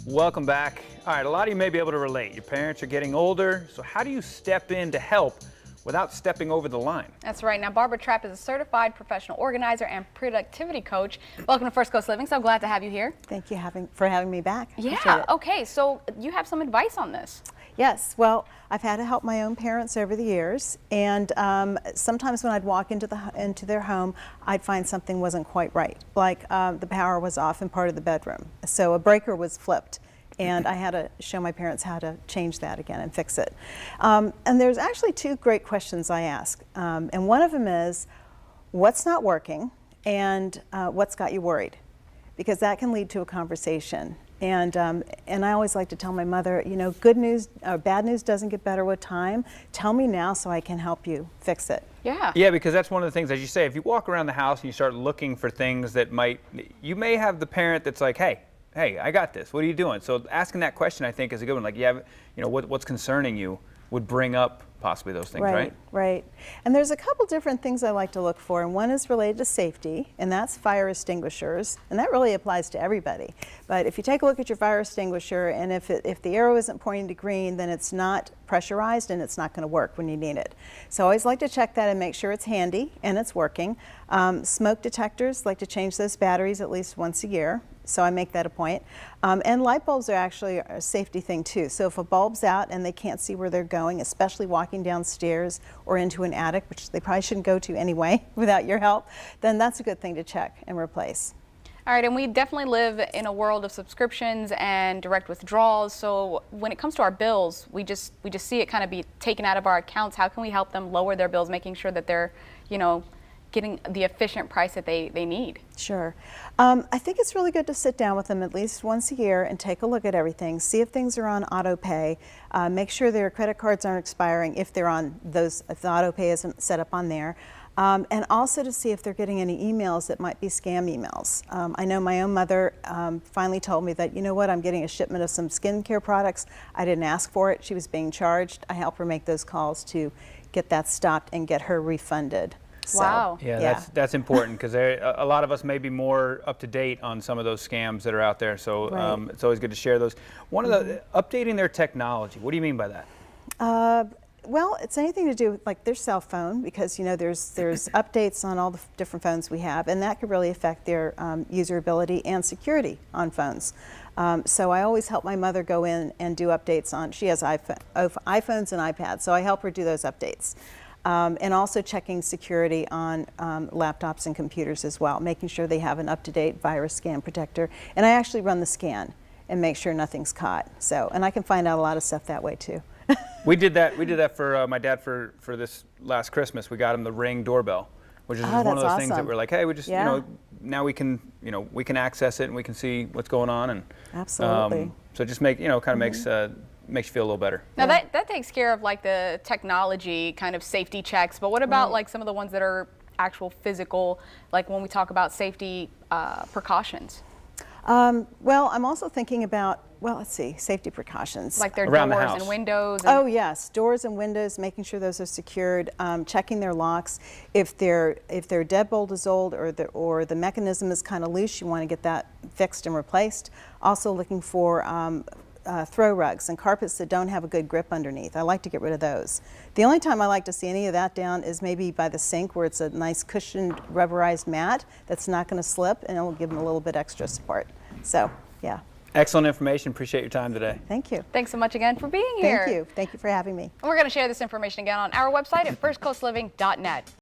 Welcome back. All right, a lot of you may be able to relate. Your parents are getting older, so how do you step in to help without stepping over the line? That's right. Now, Barbara Trapp is a certified professional organizer and productivity coach. Welcome to First Coast Living. So glad to have you here. Thank you for having me back. Yeah. Okay. So you have some advice on this. Yes. Well, I've had to help my own parents over the years, and sometimes when I'd walk into their home, I'd find something wasn't quite right. Like the power was off in part of the bedroom, so a breaker was flipped. And I had to show my parents how to change that again and fix it. And there's actually two great questions I ask. And one of them is, what's not working and what's got you worried? Because that can lead to a conversation. And I always like to tell my mother, you know, good news or bad news doesn't get better with time. Tell me now so I can help you fix it. Yeah. Yeah, because that's one of the things, as you say, if you walk around the house and you start looking for things that you may have the parent that's like, hey, I got this. What are you doing? So asking that question, I think, is a good one. Like, what's concerning you would bring up possibly those things, right? Right. And there's a couple different things I like to look for, and one is related to safety, and that's fire extinguishers, and that really applies to everybody. But if you take a look at your fire extinguisher, and if the arrow isn't pointing to green, then it's not pressurized and it's not going to work when you need it. So I always like to check that and make sure it's handy and it's working. Smoke detectors, like to change those batteries at least once a year. So I make that a point. And light bulbs are actually a safety thing too. So if a bulb's out and they can't see where they're going, especially walking downstairs or into an attic, which they probably shouldn't go to anyway without your help, then that's a good thing to check and replace. All right, and we definitely live in a world of subscriptions and direct withdrawals. So when it comes to our bills, we just see it kind of be taken out of our accounts. How can we help them lower their bills, making sure that they're, getting the efficient price that they need? Sure. I think it's really good to sit down with them at least once a year and take a look at everything, see if things are on auto pay, make sure their credit cards aren't expiring if they're on those, if the auto pay isn't set up on there. And also to see if they're getting any emails that might be scam emails. I know my own mother finally told me that, you know what, I'm getting a shipment of some skincare products. I didn't ask for it. She was being charged. I help her make those calls to get that stopped and get her refunded. Wow. So, yeah, that's important, because a lot of us may be more up to date on some of those scams that are out there. So right. It's always good to share those. One of the updating their technology. What do you mean by that? Well, it's anything to do with like their cell phone, because there's updates on all the different phones we have, and that could really affect their usability and security on phones. So I always help my mother go in and do updates on. She has iPhones and iPads, so I help her do those updates. And also checking security on laptops and computers as well, making sure they have an up-to-date virus scan protector. And I actually run the scan and make sure nothing's caught. So, and I can find out a lot of stuff that way too. We did that for my dad for this last Christmas. We got him the Ring doorbell, which is one of those things that we're like, hey, we just now we can access it and we can see what's going on, and absolutely. So it just makes you feel a little better. Now that takes care of like the technology kind of safety checks, but what about like some of the ones that are actual physical, like when we talk about safety precautions? Well, I'm also thinking about, let's see, safety precautions. Like their around doors the and windows. Oh yes, doors and windows, making sure those are secured, checking their locks. If their deadbolt is old or the mechanism is kind of loose, you want to get that fixed and replaced. Also looking for throw rugs and carpets that don't have a good grip underneath. I like to get rid of those. The only time I like to see any of that down is maybe by the sink, where it's a nice cushioned rubberized mat that's not going to slip, and it'll give them a little bit extra support. So, yeah. Excellent information. Appreciate your time today. Thank you. Thanks so much again for being here. Thank you. Thank you for having me. And we're going to share this information again on our website at firstcoastliving.net.